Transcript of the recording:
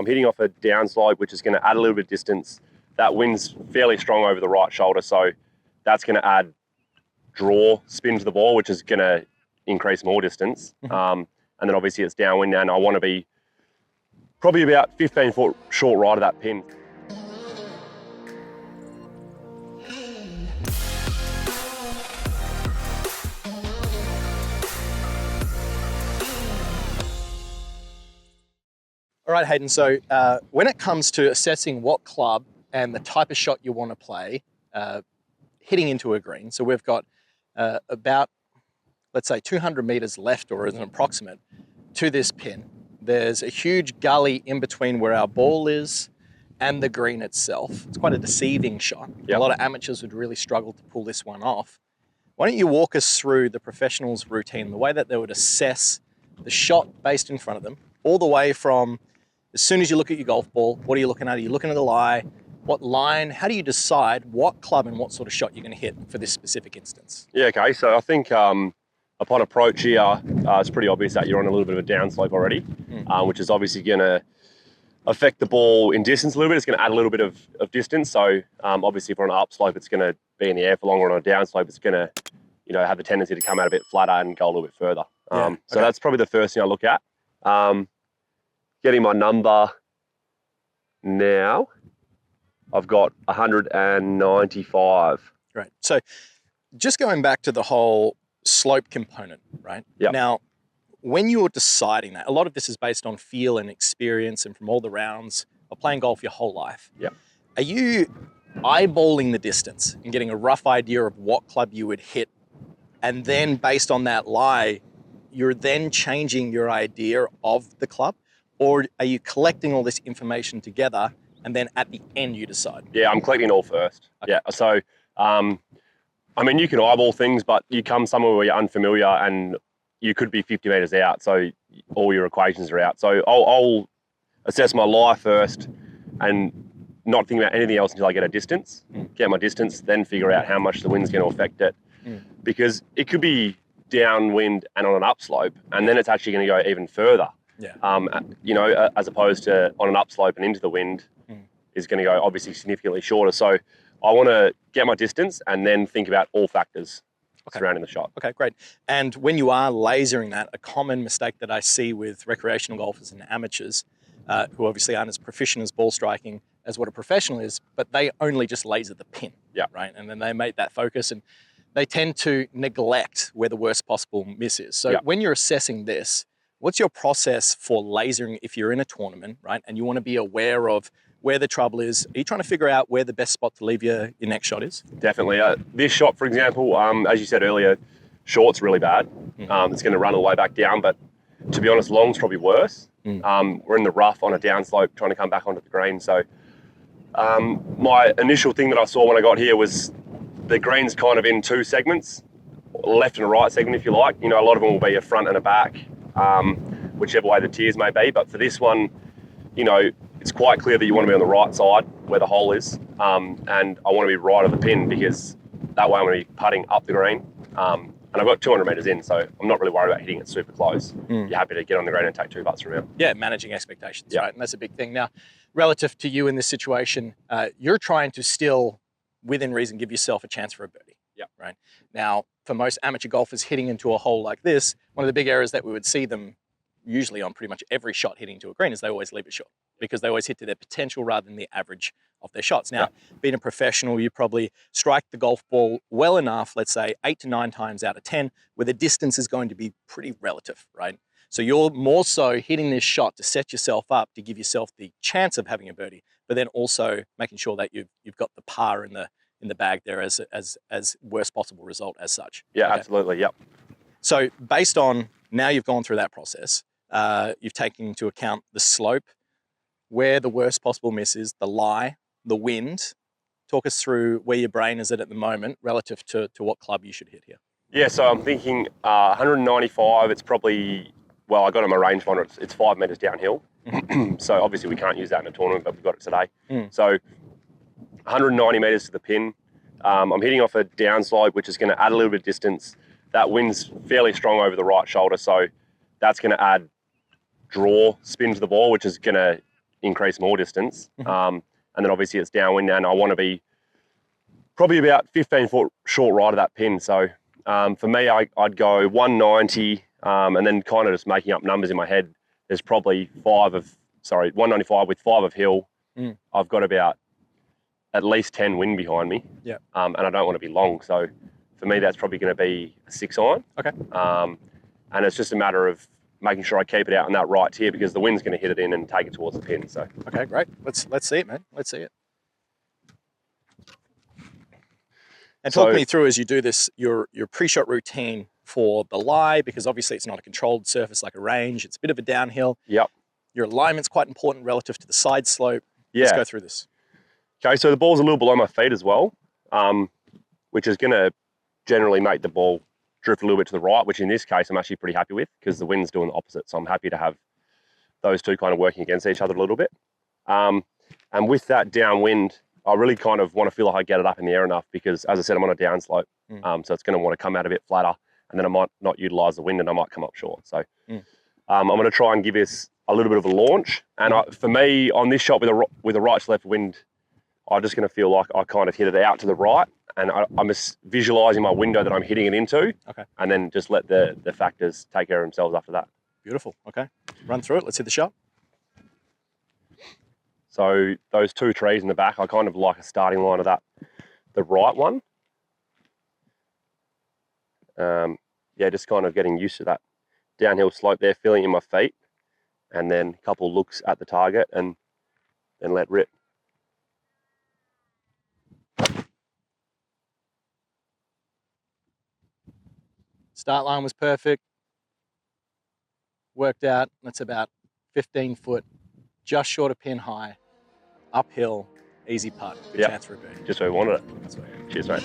I'm hitting off a downslope, which is going to add a little bit of distance. That wind's fairly strong over the right shoulder, so that's going to add draw, spin to the ball, which is going to increase more distance. And then obviously it's downwind, and I want to be probably about 15 foot short right of that pin. All right, Hayden, so when it comes to assessing what club and the type of shot you want to play, hitting into a green, so we've got about, let's say, 200 meters left, or as an approximate, to this pin. There's a huge gully in between where our ball is and the green itself. It's quite a deceiving shot. Yep. A lot of amateurs would really struggle to pull this one off. Why don't you walk us through the professionals' routine, the way that they would assess the shot based in front of them, all the way from as soon as you look at your golf ball, what are you looking at? Are you looking at the lie? What line? How do you decide what club and what sort of shot you're going to hit for this specific instance? Yeah, okay. So I think upon approach here, it's pretty obvious that you're on a little bit of a downslope already, which is obviously going to affect the ball in distance a little bit. It's going to add a little bit of distance. So obviously if we're on an upslope, it's going to be in the air for longer. On a downslope, it's going to, have a tendency to come out a bit flatter and go a little bit further. So that's probably the first thing I look at. Getting my number now, I've got 195. Right. So just going back to the whole slope component, right? Yep. Now, when you're deciding that, a lot of this is based on feel and experience and from all the rounds of playing golf your whole life. Yep. Are you eyeballing the distance and getting a rough idea of what club you would hit, and then based on that lie, you're then changing your idea of the club? Or are you collecting all this information together and then at the end you decide? Yeah, I'm collecting it all first. Okay. Yeah, so, you can eyeball things, but you come somewhere where you're unfamiliar and you could be 50 meters out, so all your equations are out. So I'll assess my lie first and not think about anything else until I get a distance, get my distance, then figure out how much the wind's going to affect it. Because it could be downwind and on an upslope, and then it's actually going to go even further. Yeah. As opposed to on an upslope and into the wind is going to go obviously significantly shorter. So I want to get my distance and then think about all factors surrounding the shot. Okay, great. And when you are lasering that, a common mistake that I see with recreational golfers and amateurs, who obviously aren't as proficient as ball striking as what a professional is, but they only just laser the pin. Yeah. Right. And then they make that focus, and they tend to neglect where the worst possible miss is. So when you're assessing this, what's your process for lasering if you're in a tournament, right? And you want to be aware of where the trouble is. Are you trying to figure out where the best spot to leave your next shot is? Definitely. This shot, for example, as you said earlier, short's really bad. It's going to run all the way back down, but to be honest, long's probably worse. We're in the rough on a downslope trying to come back onto the green. So my initial thing that I saw when I got here was the green's kind of in two segments, left and a right segment, if you like. A lot of them will be a front and a back, whichever way the tiers may be. But for this one, it's quite clear that you want to be on the right side where the hole is. And I want to be right of the pin, because that way I'm going to be putting up the green. And I've got 200 meters in, so I'm not really worried about hitting it super close. You're happy to get on the green and take 2 putts from here. Yeah, managing expectations, right? And that's a big thing. Now, relative to you in this situation, you're trying to still, within reason, give yourself a chance for a birdie. Yeah. Right. Now, for most amateur golfers hitting into a hole like this, one of the big errors that we would see them usually on pretty much every shot hitting to a green is they always leave it short, because they always hit to their potential rather than the average of their shots. Now, being a professional, you probably strike the golf ball well enough, let's say 8 to 9 times out of 10, where the distance is going to be pretty relative, right? So you're more so hitting this shot to set yourself up, to give yourself the chance of having a birdie, but then also making sure that you've got the par in the bag there as worst possible result as such. Yeah, okay. Absolutely, yep. So based on, now you've gone through that process, you've taken into account the slope, where the worst possible miss is, the lie, the wind. Talk us through where your brain is at the moment relative to what club you should hit here. Yeah, so I'm thinking 195, it's probably, well, I got on my rangefinder, it's 5 meters downhill. So obviously we can't use that in a tournament, but we've got it today. So 190 meters to the pin. I'm hitting off a downslope, which is going to add a little bit of distance. That wind's fairly strong over the right shoulder, so that's going to add draw, spin to the ball, which is going to increase more distance. And then obviously it's downwind, and I want to be probably about 15 foot short right of that pin. So for me, I'd go 190, and then kind of just making up numbers in my head. There's probably 195 with 5 of hill. I've got about at least 10 wind behind me. Yeah. And I don't want to be long. So for me, that's probably going to be a 6 iron. Okay. And it's just a matter of making sure I keep it out on that right tier, because the wind's going to hit it in and take it towards the pin. So okay, great. Let's see it, man. Let's see it. And talk me through, as you do this, your pre-shot routine for the lie, because obviously it's not a controlled surface like a range. It's a bit of a downhill. Yep. Your alignment's quite important relative to the side slope. Yeah. Let's go through this. Okay, so the ball's a little below my feet as well, which is going to generally make the ball drift a little bit to the right, which in this case I'm actually pretty happy with, because the wind's doing the opposite. So I'm happy to have those two kind of working against each other a little bit. And with that downwind, I really kind of want to feel like I get it up in the air enough, because as I said, I'm on a downslope. So it's going to want to come out a bit flatter, and then I might not utilize the wind and I might come up short. So I'm going to try and give this a little bit of a launch. And for me, on this shot with a right to left wind, I'm just going to feel like I kind of hit it out to the right, and I'm just visualizing my window that I'm hitting it into. Okay. And then just let the factors take care of themselves after that. Beautiful. Okay. Run through it. Let's hit the shot. So those 2 trees in the back, I kind of like a starting line of that, the right one. Yeah, just kind of getting used to that downhill slope there, feeling it in my feet, and then a couple looks at the target and then let rip. Start line was perfect. Worked out. That's about 15 foot, just short of pin high, uphill, easy putt. Good chance for a birdie. Just where we wanted it. Cheers, mate.